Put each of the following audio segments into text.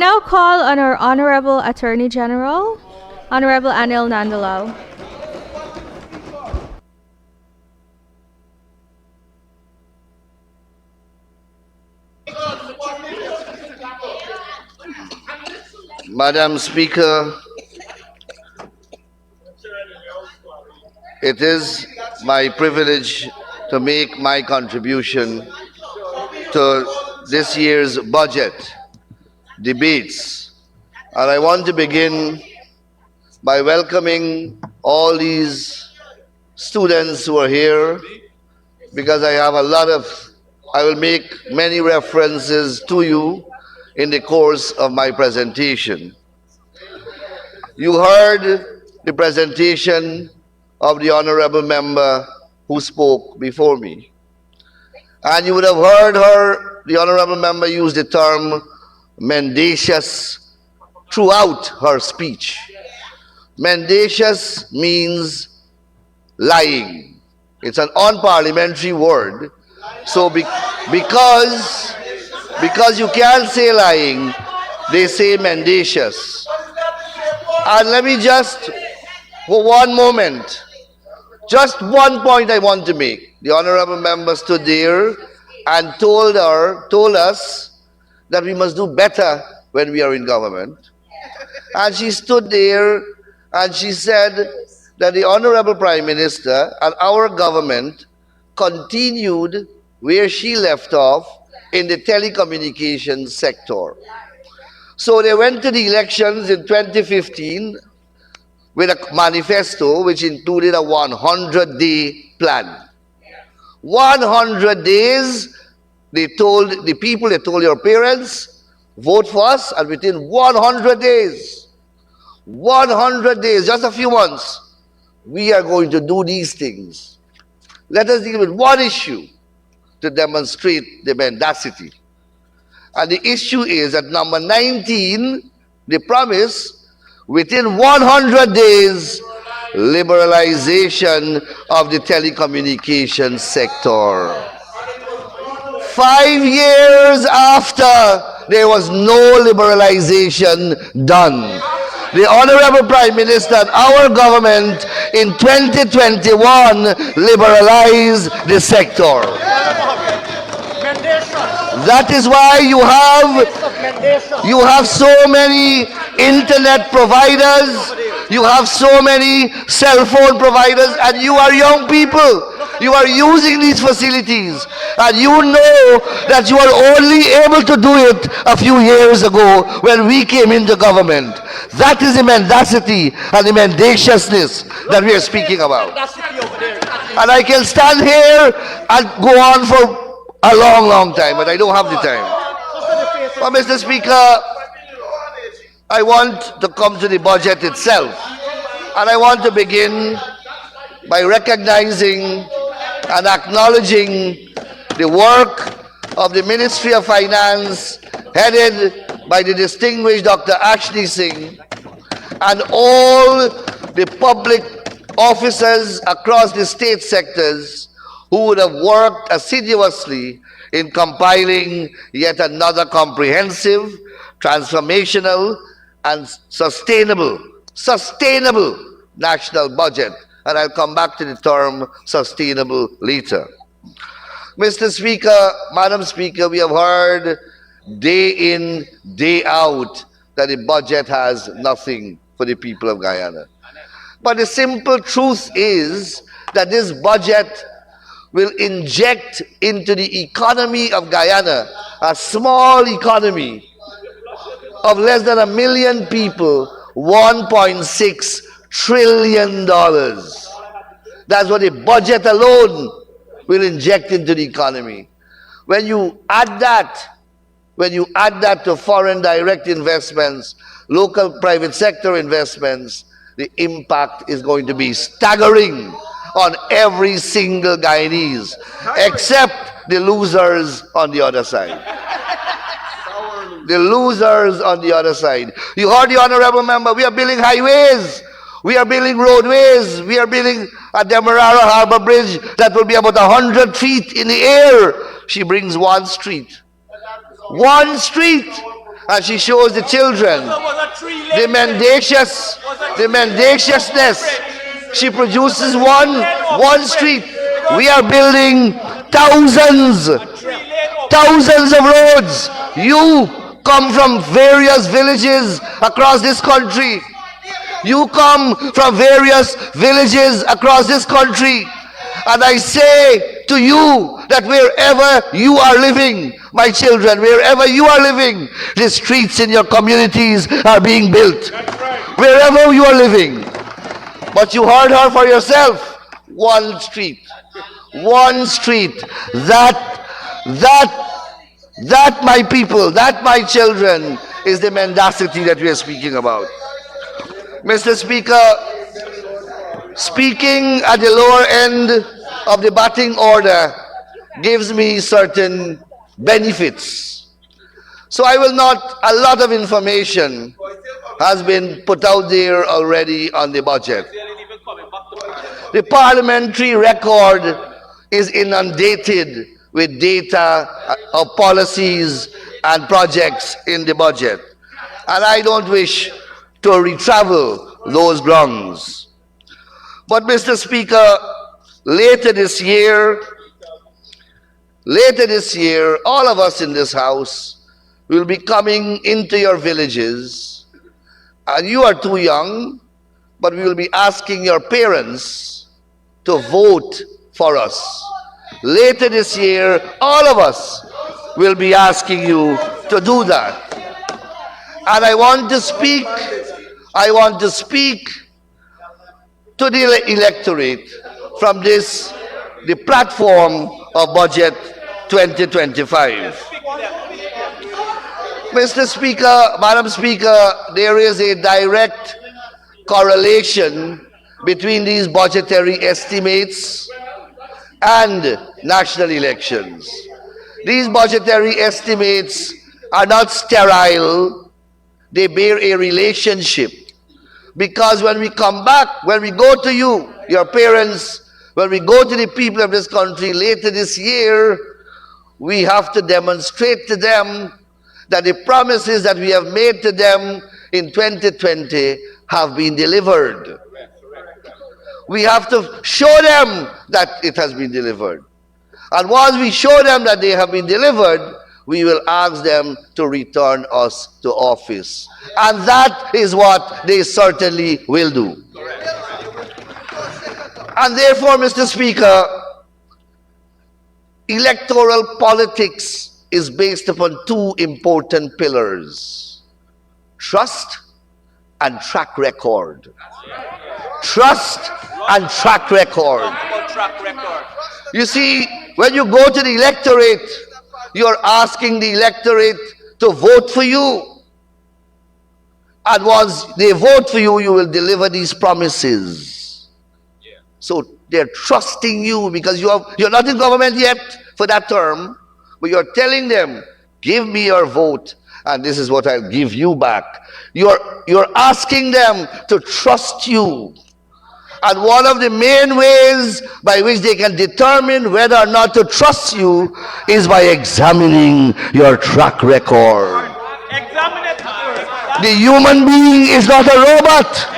Now call on our Honorable Attorney General, Honorable Anil Nandlall. Madam Speaker, it is my privilege to make my contribution to this year's budget debates. And I want to begin by welcoming all these students who are here, because I will make many references to you in the course of my presentation. You heard the presentation of the honorable member who spoke before me. And you would have heard the honorable member, use the term mendacious throughout her speech. Mendacious means lying. It's an unparliamentary word. So because you can't say lying, they say mendacious. And let me just, for one moment, just one point I want to make. The honorable member stood there and told us that we must do better when we are in government. And she stood there and she said that the honorable Prime Minister and our government continued where she left off in the telecommunications sector. So they went to the elections in 2015 with a manifesto which included a 100-day plan. 100 days, they told the people, they told your parents, vote for us, and within 100 days, 100 days, just a few months, we are going to do these things. Let us deal with one issue to demonstrate the mendacity. And the issue is at number 19, the promise, within 100 days, liberalization of the telecommunications sector. 5 years after, there was no liberalization done. The Honorable Prime Minister and our government in 2021 liberalized the sector. That is why you have so many internet providers, you have so many cell phone providers, and you are young people. You are using these facilities, and you know that you are only able to do it a few years ago when we came into government. That is the mendacity and the mendaciousness that we are speaking about. And I can stand here and go on for a long time, but I don't have the time. But Mr. Speaker, I want to come to the budget itself. And I want to begin by recognizing and acknowledging the work of the Ministry of Finance, headed by the distinguished Dr. 𝐁𝐔𝐃𝐆𝐄, and all the public officers across the state sectors who would have worked assiduously in compiling yet another comprehensive, transformational, and sustainable national budget. And I'll come back to the term sustainable later. Mr. Speaker, Madam Speaker, we have heard day in, day out that the budget has nothing for the people of Guyana. But the simple truth is that this budget will inject into the economy of Guyana, a small economy of less than 1 million people, $1.6 trillion. That's what the budget alone will inject into the economy. When you add that to foreign direct investments, local private sector investments, the impact is going to be staggering on every single Guyanese, except the losers on the other side. The losers on the other side. You heard the honorable member, we are building highways, we are building roadways, we are building a Demerara Harbor Bridge that will be about 100 feet in the air. She brings one street. and she shows the children the mendaciousness. She produces one street. We are building thousands of roads. You come from various villages across this country. You come from various villages across this country. And I say to you that wherever you are living, my children, wherever you are living, the streets in your communities are being built. Wherever you are living. But you heard her for yourself. One street. One street. That, my people, that, my children, is the mendacity that we are speaking about. Mr. Speaker, speaking at the lower end of the batting order gives me certain benefits. So I will not, a lot of information has been put out there already on the budget. The parliamentary record is inundated with data of policies and projects in the budget. And I don't wish to retravel those grounds. But Mr. Speaker, later this year, all of us in this House will be coming into your villages, and you are too young, but we will be asking your parents to vote for us. Later this year, all of us will be asking you to do that. And I want to speak to the electorate from the platform of Budget 2025. Mr. Speaker, Madam Speaker, there is a direct correlation between these budgetary estimates and national elections. These budgetary estimates are not sterile, they bear a relationship. Because when we come back, when we go to you, your parents, when we go to the people of this country later this year, we have to demonstrate to them that the promises that we have made to them in 2020 have been delivered. We have to show them that it has been delivered. And once we show them that they have been delivered, we will ask them to return us to office. And that is what they certainly will do. And therefore, Mr. Speaker, electoral politics is based upon two important pillars: trust and track record. Trust and track record. You see, when you go to the electorate, you're asking the electorate to vote for you. And once they vote for you, you will deliver these promises. So they're trusting you because you're not in government yet for that term, but you're telling them, give me your vote and this is what I'll give you back. You're asking them to trust you. And one of the main ways by which they can determine whether or not to trust you is by examining your track record. The human being is not a robot.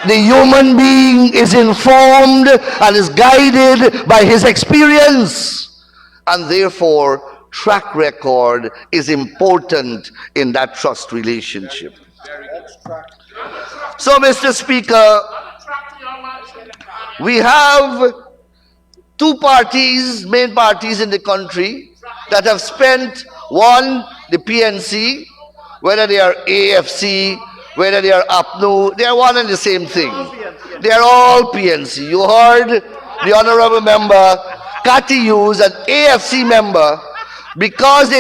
The human being is informed and is guided by his experience. And therefore, track record is important in that trust relationship. So, Mr. Speaker, we have two parties, main parties in the country that have spent, one, the PNC, whether they are AFC, whether they are APNU, they are one and the same thing. They are all PNC. You heard the Honorable Member, Cathy Hughes, an AFC member, because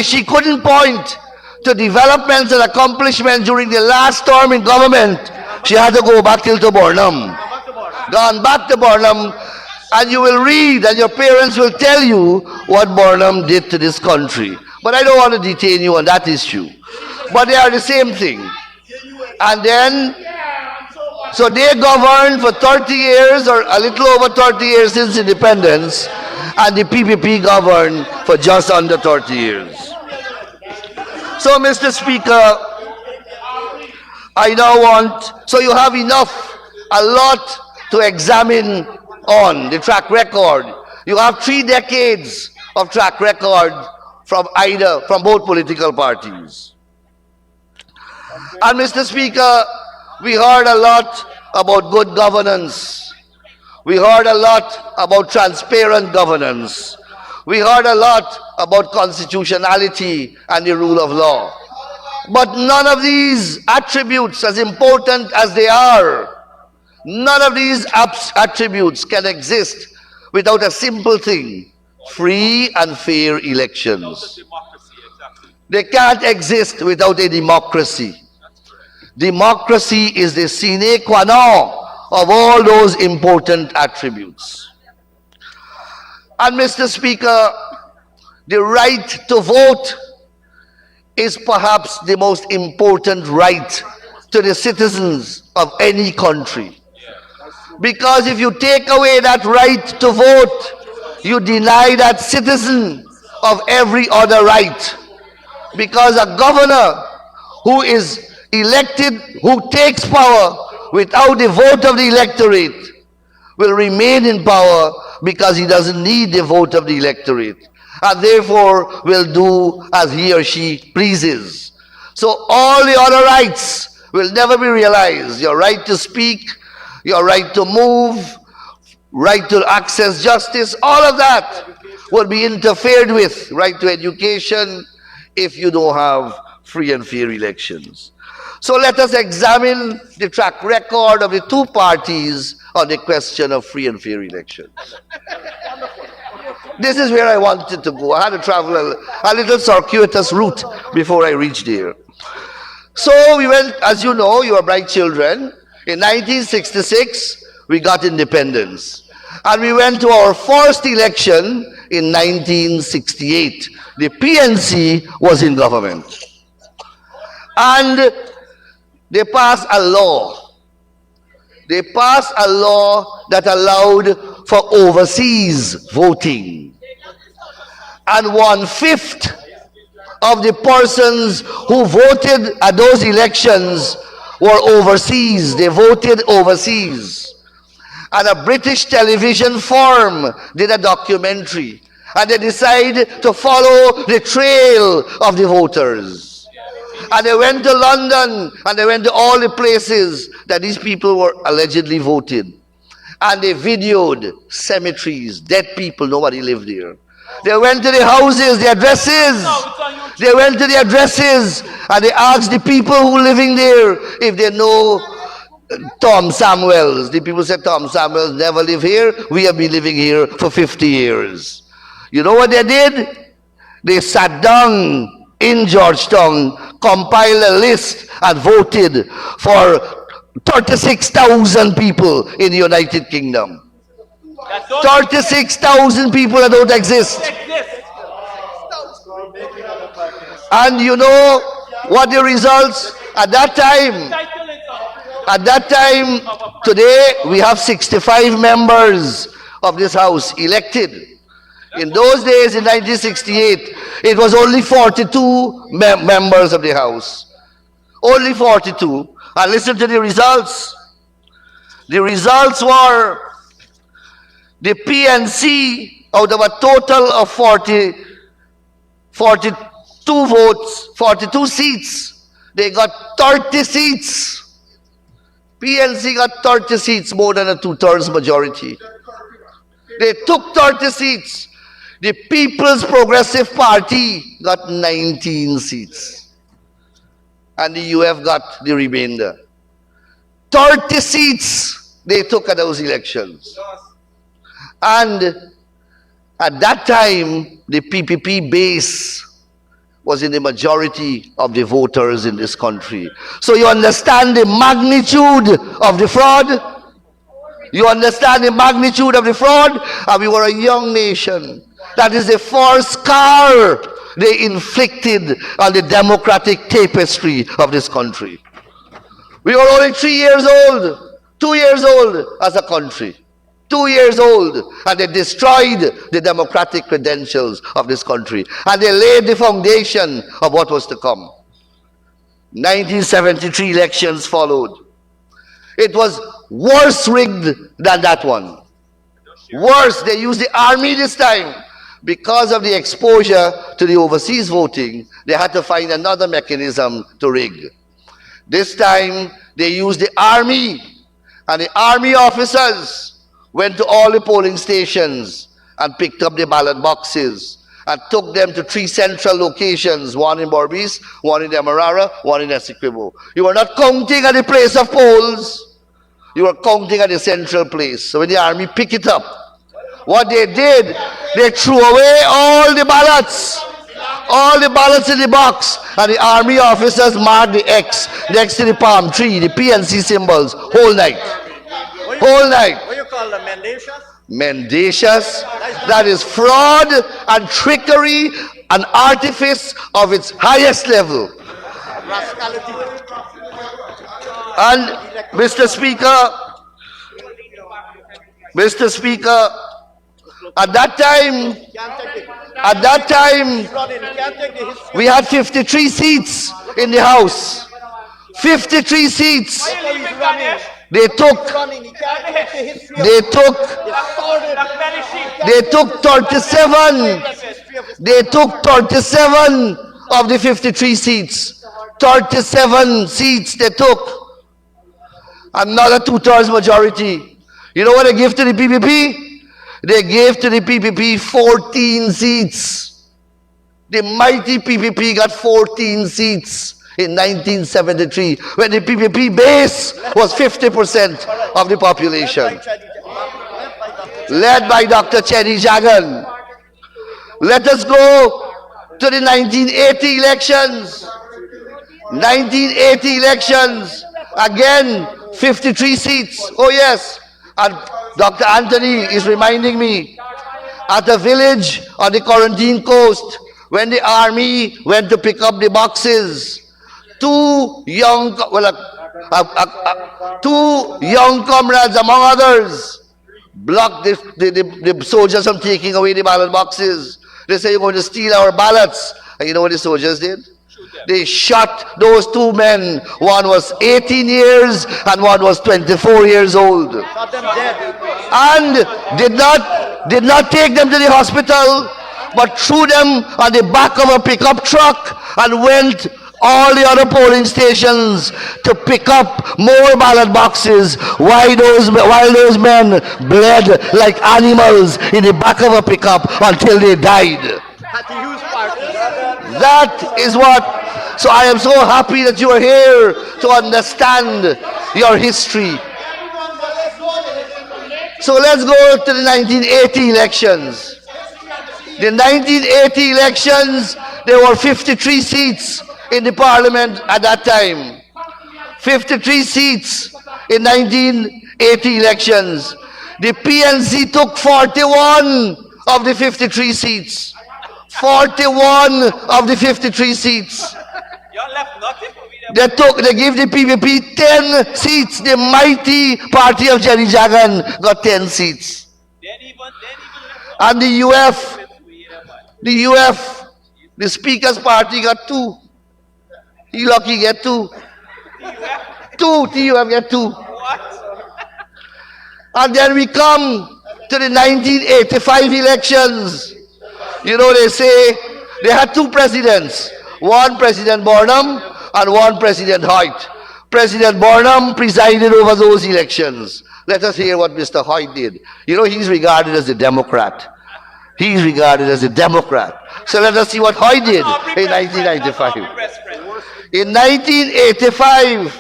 she couldn't point to developments and accomplishments during the last term in government. She had to go back till to Burnham. Gone back to Burnham, and you will read and your parents will tell you what Burnham did to this country. But I don't want to detain you on that issue. But they are the same thing. And then, so they governed for 30 years or a little over 30 years since independence, and the PPP governed for just under 30 years. So, Mr. Speaker, I now want, so you have a lot to examine on the track record. You have 3 decades of track record from both political parties. And Mr. Speaker, we heard a lot about good governance. We heard a lot about transparent governance. We heard a lot about constitutionality and the rule of law. But none of these attributes, as important as they are, none of these attributes can exist without a simple thing: free and fair elections. They can't exist without a democracy. Democracy is the sine qua non of all those important attributes. And Mr. Speaker, the right to vote is perhaps the most important right to the citizens of any country. Because if you take away that right to vote, you deny that citizen of every other right. Because a governor who is elected, who takes power without the vote of the electorate, will remain in power because he doesn't need the vote of the electorate, and therefore will do as he or she pleases. So all the other rights will never be realized. Your right to speak, your right to move, right to access justice, all of that will be interfered with. Right to education, if you don't have free and fair elections. So let us examine the track record of the 2 parties on the question of free and fair elections. This is where I wanted to go. I had to travel a little circuitous route before I reached there. So we went, as you know, you are bright children. In 1966, we got independence. And we went to our first election in 1968. The PNC was in government. And they passed a law. They passed a law that allowed for overseas voting. And 1/5 of the persons who voted at those elections were overseas. They voted overseas. And a British television firm did a documentary. And they decided to follow the trail of the voters. And they went to London, and they went to all the places that these people were allegedly voted. And they videoed cemeteries, dead people, nobody lived there. They went to the houses, the addresses. They went to the addresses, and they asked the people who were living there if they know Tom Samuels. The people said, Tom Samuels never lived here. We have been living here for 50 years. You know what they did? They sat down in Georgetown, compiled a list, and voted for 36,000 people in the United Kingdom. 36,000 people that don't exist. And you know what the results at that time? At that time, today, we have 65 members of this House elected. In those days, in 1968, it was only 42 members of the House. Only 42. And listen to the results. The results were the PNC, out of a total of 42 votes, 42 seats, they got 30 seats. PNC got 30 seats, more than a 2/3 majority. They took 30 seats. The People's Progressive Party got 19 seats. And the UF got the remainder. 30 seats they took at those elections. And at that time, the PPP base was in the majority of the voters in this country. So you understand the magnitude of the fraud? You understand the magnitude of the fraud? And we were a young nation. That is the first scar they inflicted on the democratic tapestry of this country. We were only 3 years old, 2 years old as a country. 2 years old, and they destroyed the democratic credentials of this country. And they laid the foundation of what was to come. 1973 elections followed. It was worse rigged than that one. Worse, they used the army this time. Because of the exposure to the overseas voting, they had to find another mechanism to rig. This time, they used the army, and the army officers went to all the polling stations and picked up the ballot boxes and took them to 3 central locations, one in Berbice, one in Demerara, one in 𝐁𝐔𝐃𝐆𝐄. You were not counting at the place of polls, you were counting at the central place. So when the army picked it up, what they did, they threw away all the ballots in the box, and the army officers marked the X next to the palm tree, the PNC symbols, whole night. Whole night. What you call them, mendacious? Mendacious. That is fraud and trickery and artifice of its highest level. Rascality. And Mr. Speaker, at that time, we had 53 seats in the House. 53 seats. They took 37 of the 53 seats. 37 seats they took. Another 2/3 majority. You know what they gave to the PPP? They gave to the PPP 14 seats. The mighty PPP got 14 seats in 1973, when the PPP base was 50% of the population. Led by Dr. 𝐁𝐔𝐃𝐆𝐄. Let us go to the 1980 elections. 1980 elections, again 53 seats. Oh yes, and Dr. Anthony is reminding me, at a village on the Quarantine Coast, when the army went to pick up the boxes, two young comrades, among others, blocked the soldiers from taking away the ballot boxes. They say, you're going to steal our ballots. And you know what the soldiers did? They shot those 2 men. One was 18 years and one was 24 years old. Shot them dead. And did not take them to the hospital, but threw them on the back of a pickup truck and went all the other polling stations to pick up more ballot boxes, while those men bled like animals in the back of a pickup until they died. That is what. So I am so happy that you are here to understand your history. So let's go to the 1980 elections. The 1980 elections, there were 53 seats in the parliament at that time. 53 seats in 1980 elections. The PNC took 41 of the 53 seats. 41 of the 53 seats. They gave the PPP 10 seats. The mighty party of 𝐁𝐔𝐃𝐆𝐄 got 10 seats. And the UF, the Speaker's party got 2. He lucky get 2. TUF get 2. And then we come to the 1985 elections. You know, they say they had 2 presidents. One President Burnham and one President Hoyt. President Burnham presided over those elections. Let us hear what Mr. Hoyt did. You know, he's regarded as a Democrat. He's regarded as a Democrat. So let us see what Hoyt did in 1995. In 1985,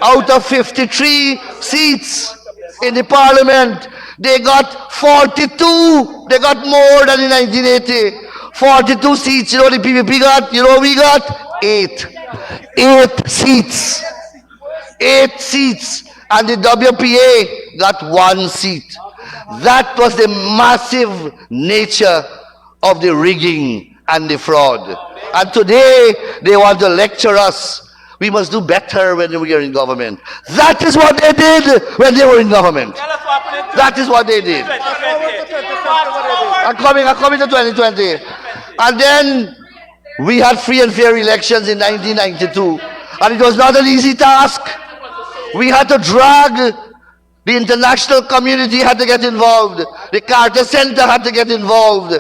out of 53 seats in the parliament, they got 42. They got more than in 1980. 42 seats. You know what the PPP got? You know what we got? 8. 8 seats. 8 seats. And the WPA got 1 seat. That was the massive nature of the rigging and the fraud. And today, they want to lecture us. We must do better when we are in government. That is what they did when they were in government. Tell us what happened in That is what they did. I'm coming to 2020. And then we had free and fair elections in 1992. And it was not an easy task. We had to drag, the international community had to get involved. The Carter Center had to get involved.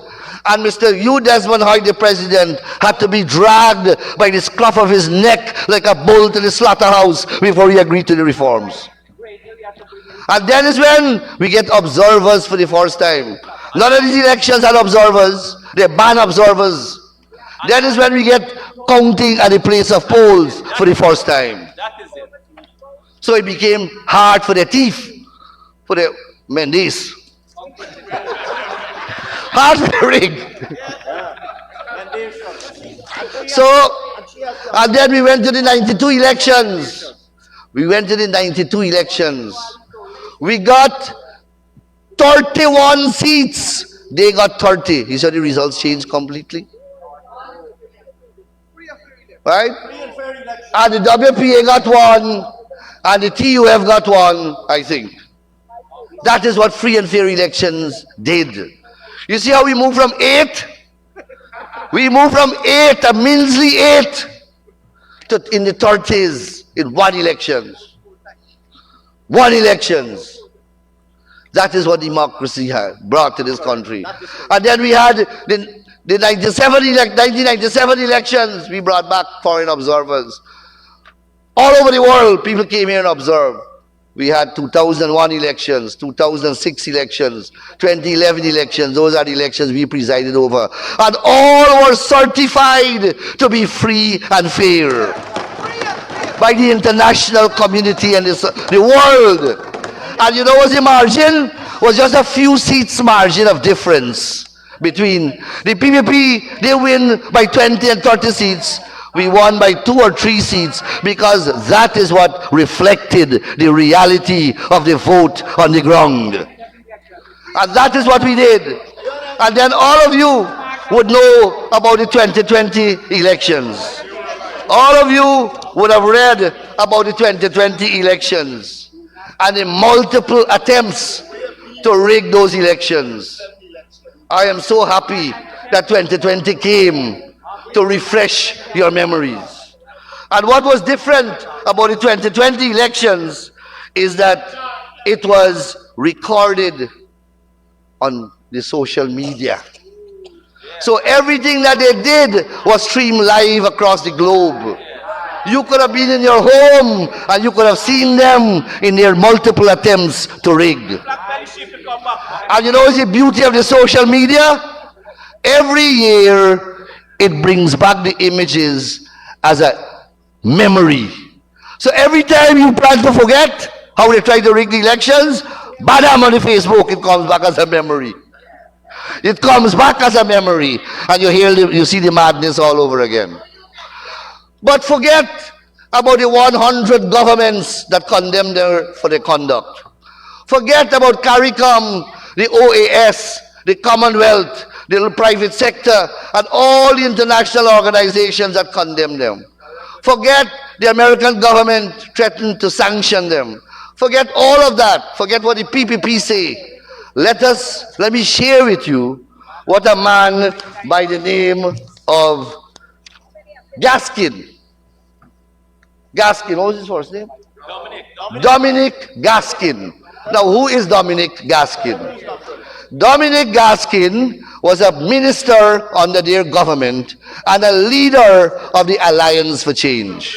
And Mr. Hugh Desmond Hoy, the president, had to be dragged by the scruff of his neck like a bull to the slaughterhouse before he agreed to the reforms. And then is when we get observers for the first time. None of these elections had observers. They ban observers. Then is when we get counting at the place of polls for the first time. So it became hard for the thief, for the Mendes. Hard for the rig. So, and then we went to the 92 elections. We went to the 92 elections. We got 31 seats. They got 30. You saw the results changed completely? Right? And the WPA got one, and the TUF got one, I think. That is what free and fair elections did. You see how we moved from 8? We moved from 8, a measly 8, to in the 30s in one elections. One elections. That is what democracy had brought to this country. And then we had the 1997 elections. We brought back foreign observers. All over the world, people came here and observed. We had 2001 elections, 2006 elections, 2011 elections. Those are the elections we presided over. And all were certified to be free and fair by the international community and the world. And you know what's the margin? Was just a few seats margin of difference between the PPP. They win by 20 and 30 seats. We won by 2 or 3 seats because that is what reflected the reality of the vote on the ground. And that is what we did. And then all of you would know about the 2020 elections. All of you would have read about the 2020 elections and the multiple attempts to rig those elections. I am so happy that 2020 came to refresh your memories. And what was different about the 2020 elections is that it was recorded on the social media. So everything that they did was streamed live across the globe. You could have been in your home and you could have seen them in their multiple attempts to rig. And you know what's the beauty of the social media? Every year it brings back the images as a memory. So every time you plan to forget how they tried to rig the elections, badam on the Facebook, it comes back as a memory. It comes back as a memory, and you see the madness all over again. But forget about the 100 governments that condemned her for their conduct. Forget about CARICOM, the OAS, the Commonwealth, the private sector, and all the international organizations that condemned them. Forget the American government threatened to sanction them. Forget all of that. Forget what the PPP say. Let me share with you what a man by the name of Gaskin, what was his first name? Dominic Gaskin. Now, who is Dominic Gaskin? Dominic Gaskin was a minister under their government and a leader of the Alliance for Change.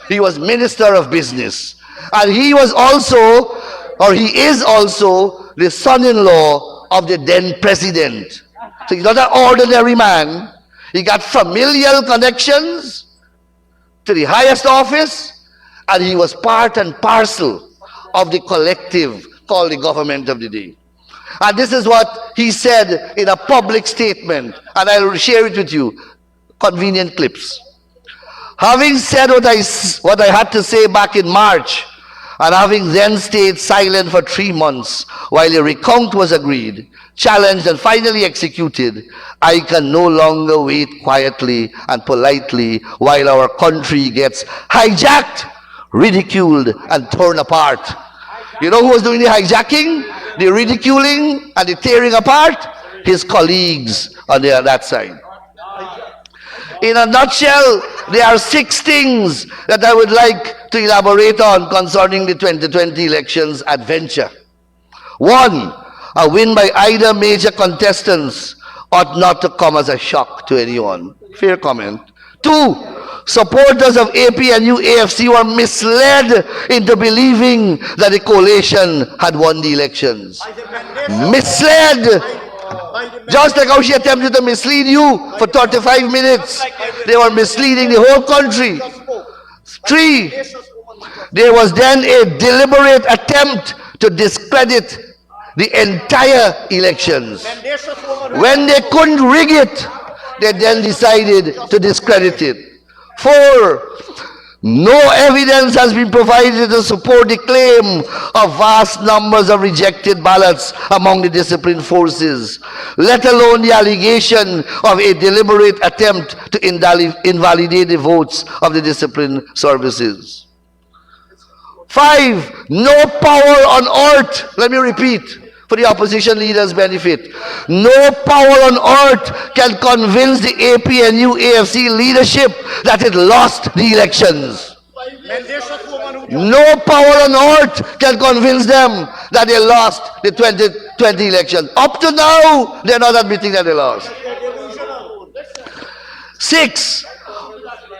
He was Minister of Business. And he was also, or he is also, the son-in-law of the then president. So he's not an ordinary man. He got familial connections to the highest office, and he was part and parcel of the collective called the government of the day. And this is what he said in a public statement, and I'll share it with you. Convenient clips. Having said what I had to say back in March, and having then stayed silent for 3 months while a recount was agreed, challenged and finally executed, I can no longer wait quietly and politely while our country gets hijacked, ridiculed, and torn apart. You know who was doing the hijacking? the ridiculing and the tearing apart his colleagues on that side. In a nutshell, there are 6 things that I would like to elaborate on concerning the 2020 elections adventure. 1, a win by either major contestants ought not to come as a shock to anyone. Fair comment. 2, supporters of APNU AFC were misled into believing that the coalition had won the elections. Misled! Just like how she attempted to mislead you for 35 minutes. They were misleading the whole country. 3, there was then a deliberate attempt to discredit the entire elections. When they couldn't rig it, they then decided to discredit it. 4, no evidence has been provided to support the claim of vast numbers of rejected ballots among the disciplined forces, let alone the allegation of a deliberate attempt to invalidate the votes of the disciplined services. 5, no power on earth, let me repeat, for the opposition leaders' benefit. No power on earth can convince the APNU AFC leadership that it lost the elections. No power on earth can convince them that they lost the 2020 election. Up to now, they're not admitting that they lost. 6,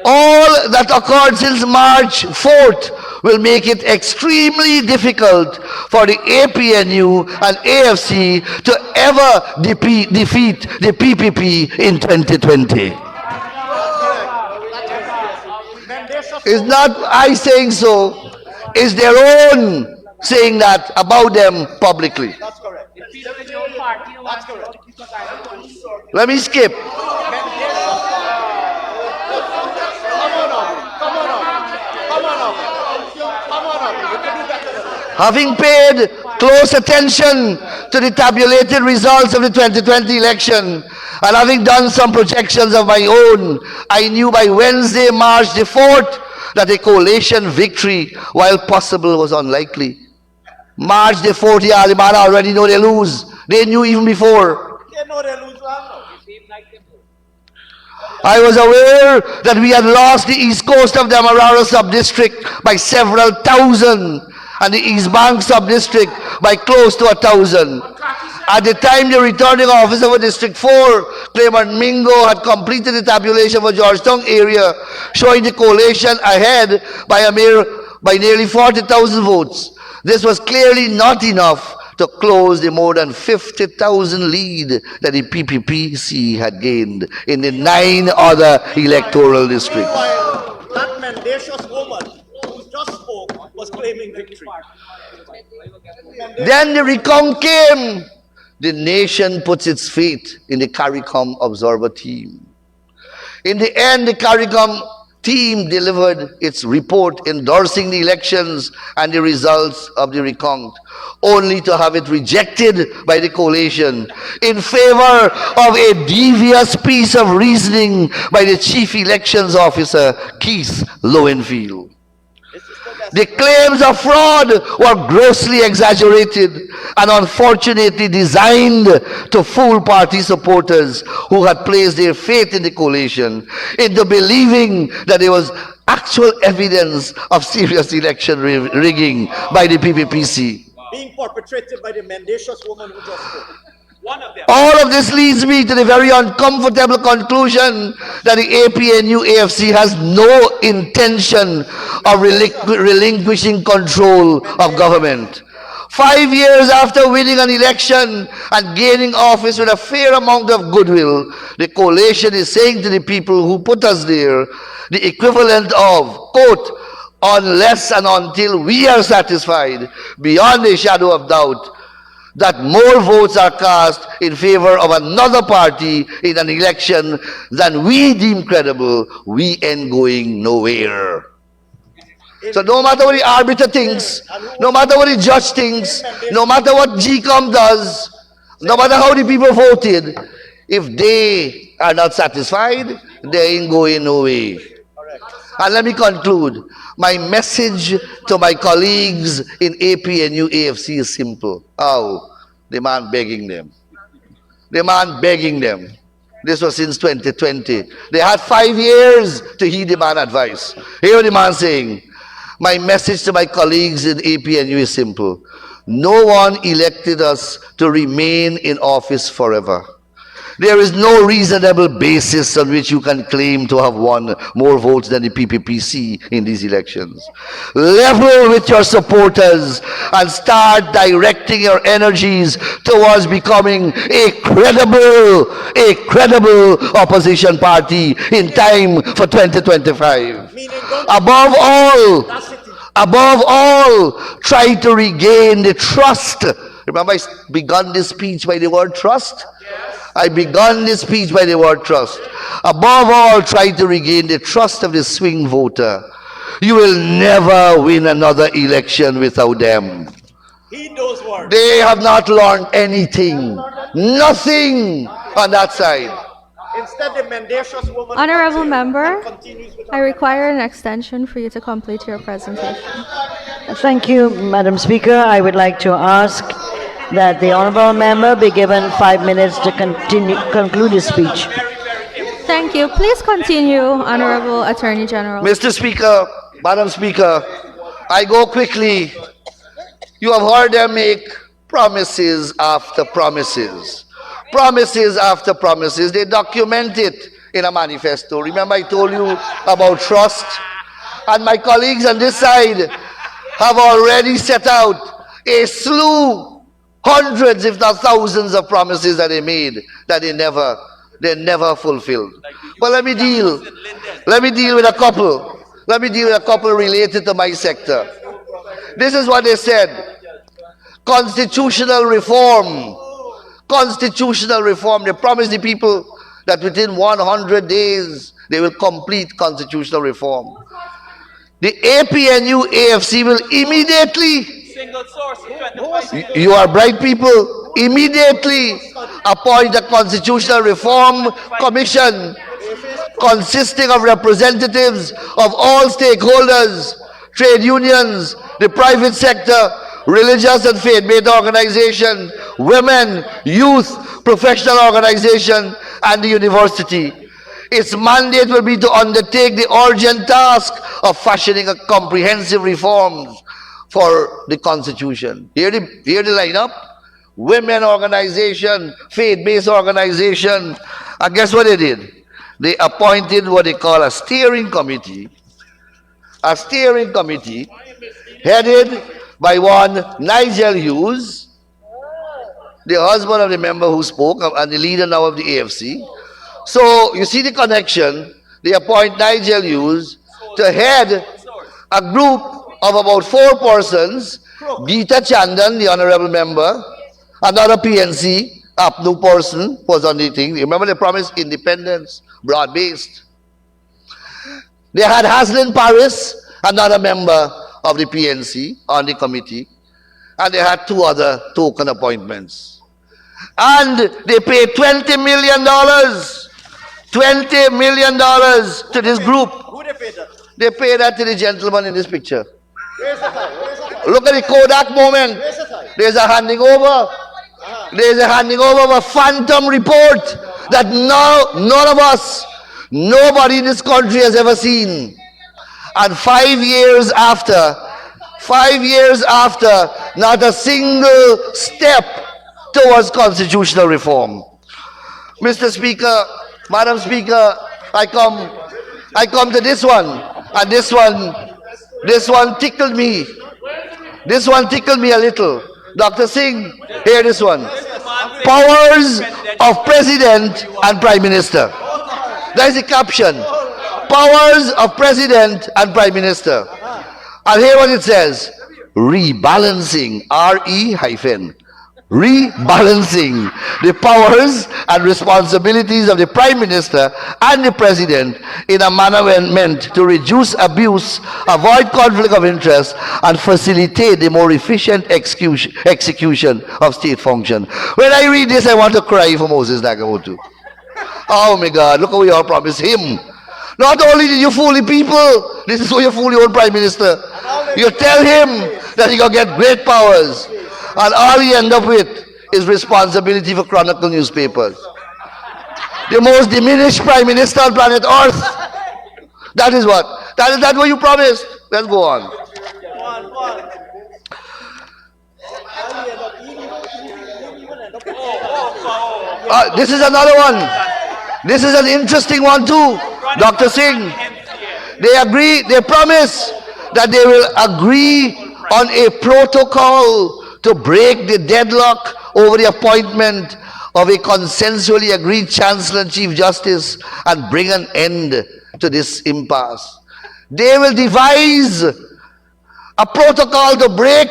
all that occurred since March 4th will make it extremely difficult for the APNU and AFC to ever defeat the PPP in 2020. It's not I saying so, it's their own saying that about them publicly. That's correct. That's correct. Let me skip. Having paid close attention to the tabulated results of the 2020 election and having done some projections of my own, I knew by Wednesday, March the 4th, that a coalition victory, while possible, was unlikely. March the 4th, the Alimana already know they lose. They knew even before. They know they lose now. I was aware that we had lost the east coast of the Amarara sub-district by several thousand and the East Bank sub-district by close to 1,000. At the time, the returning officer for District 4, Clement Mingo, had completed the tabulation for Georgetown area, showing the coalition ahead by nearly 40,000 votes. This was clearly not enough to close the more than 50,000 lead that the PPPC had gained in the 9 other electoral districts. Meanwhile, that mendacious woman who just spoke was claiming victory. Then the recount came. The nation puts its faith in the CARICOM observer team. In the end, the CARICOM team delivered its report endorsing the elections and the results of the recount, only to have it rejected by the coalition in favor of a devious piece of reasoning by the Chief Elections Officer, Keith Lowenfield. The claims of fraud were grossly exaggerated and unfortunately designed to fool party supporters who had placed their faith in the coalition into believing that there was actual evidence of serious election rigging by the PPPC. Being perpetrated by the mendacious woman who just spoke. All of this leads me to the very uncomfortable conclusion that the APNU AFC has no intention of relinquishing control of government. 5 years after winning an election and gaining office with a fair amount of goodwill, the coalition is saying to the people who put us there the equivalent of, quote, unless and until we are satisfied beyond a shadow of doubt that more votes are cast in favor of another party in an election than we deem credible, we ain't going nowhere. So no matter what the arbiter thinks, no matter what the judge thinks, no matter what GCOM does, no matter how the people voted, if they are not satisfied, they ain't going nowhere. And let me conclude. My message to my colleagues in APNU AFC is simple. Oh, the man begging them. The man begging them. This was since 2020. They had 5 years to heed the man's advice. Hear what the man saying. My message to my colleagues in APNU is simple. No one elected us to remain in office forever. There is no reasonable basis on which you can claim to have won more votes than the PPPC in these elections. Level with your supporters and start directing your energies towards becoming a credible opposition party in time for 2025. Above all, try to regain the trust. Remember, I began this speech by the word trust? I began this speech by the word trust. Above all, try to regain the trust of the swing voter. You will never win another election without them. Heed those words. They have not learned anything. Nothing on that side. Instead, the mendacious woman Honorable member, continues with I require an extension for you to complete your presentation. Thank you, Madam Speaker. I would like to ask that the honourable member be given 5 minutes to conclude his speech. Thank you. Please continue, Honorable Attorney General. Mr. Speaker, Madam Speaker, I go quickly. You have heard them make promises after promises. Promises after promises. They document it in a manifesto. Remember I told you about trust? And my colleagues on this side have already set out a slew, hundreds if not thousands of promises that they made that they never fulfilled. But let me deal with a couple. Let me deal with a couple related to my sector. This is what they said. Constitutional reform. Constitutional reform. They promised the people that within 100 days they will complete constitutional reform. The APNU AFC will immediately, you are bright people, immediately appoint a constitutional reform commission consisting of representatives of all stakeholders, trade unions, the private sector, religious and faith-based organizations, women, youth, professional organizations, and the university. Its mandate will be to undertake the urgent task of fashioning a comprehensive reforms for the Constitution. Hear the lineup? Women organization, faith-based organization. And guess what they did? They appointed what they call a steering committee. A steering committee headed by one Nigel Hughes, the husband of the member who spoke and the leader now of the AFC. So you see the connection. They appoint Nigel Hughes to head a group of about 4 persons. Geeta Chandan, the honorable member, another PNC, APNU person was on the thing. Remember they promised independence, broad-based. They had Haslin Paris, another member of the PNC on the committee, and they had 2 other token appointments. And they paid $20 million. $20 million to this group. who they paid that? They paid that to the gentleman in this picture. Where's the time? Where's the time? Look at the Kodak moment. Where's the time? There's a handing over. There's a handing over of a phantom report that none of us, nobody in this country has ever seen. And 5 years after, not a single step towards constitutional reform. Mr. Speaker, Madam Speaker, I come to this one, and this one tickled me. This one tickled me a little. Dr. Singh, hear this one. Powers of President and Prime Minister. That is the caption. Powers of President and Prime Minister. And hear what it says. Rebalancing, rebalancing the powers and responsibilities of the Prime Minister and the President in a manner meant to reduce abuse, avoid conflict of interest, and facilitate the more efficient execution of state function. When I read this, I want to cry for Moses Nagamotu. Oh my God, look how we all promised him. Not only did you fool the people, this is how you fool your own Prime Minister. You tell him that he's going to get great powers, and all he end up with is responsibility for Chronicle newspapers. The most diminished Prime Minister on planet Earth. That is what. That's what you promised. Let's go on. This is another one. This is an interesting one too. Dr. Singh. They promise that they will agree on a protocol to break the deadlock over the appointment of a consensually agreed Chancellor and Chief Justice and bring an end to this impasse. They will devise a protocol to break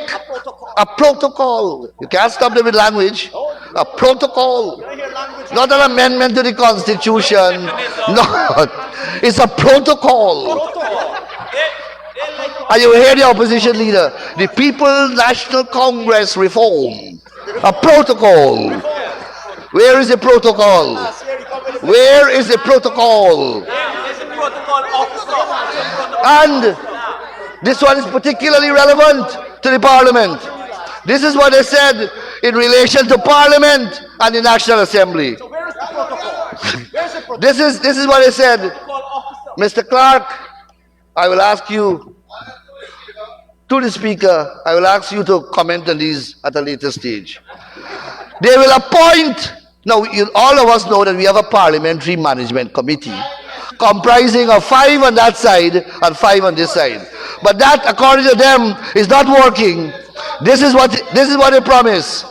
a protocol. You can't stop them with language. A protocol. Not an amendment to the Constitution. No. It's a protocol. And you hear the opposition leader. The People's National Congress reform. A protocol. Where is the protocol? Where is the protocol? And this one is particularly relevant to the Parliament. This is what they said in relation to Parliament and the National Assembly. This is what they said. Mr. Clark, I will ask you, to the Speaker, I will ask you to comment on these at a later stage. They will appoint, now all of us know that we have a Parliamentary Management Committee comprising of 5 on that side and 5 on this side. But that, according to them, is not working. This is what they promise.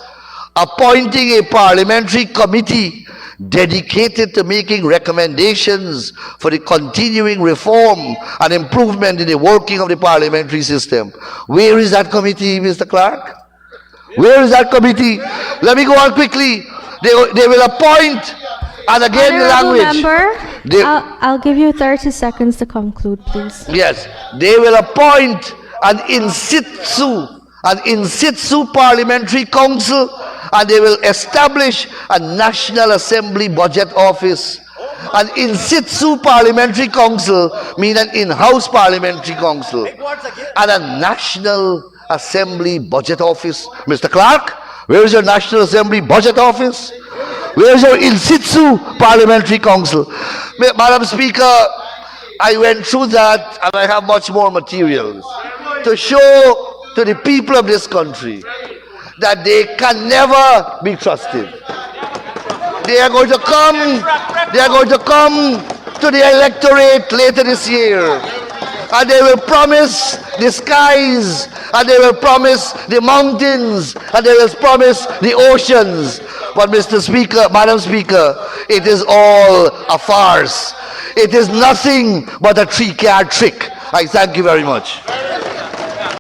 Appointing a parliamentary committee dedicated to making recommendations for the continuing reform and improvement in the working of the parliamentary system. Where is that committee, Mr. Clark? Where is that committee? Let me go on quickly. They will appoint, and again the language. Member, I'll give you 30 seconds to conclude, please. Yes, they will appoint an in situ parliamentary council, and they will establish a National Assembly Budget Office. An in situ parliamentary council means an in-house parliamentary council, and a National Assembly Budget Office. Mr. Clark, where is your National Assembly Budget Office? Where is your in situ parliamentary council? Madam Speaker, I went through that, and I have much more materials to show to the people of this country that they can never be trusted. They are going to come to the electorate later this year, and they will promise the skies, and they will promise the mountains, and they will promise the oceans. But Mr. Speaker, Madam Speaker, it is all a farce. It is nothing but a 3-card trick. I thank you very much.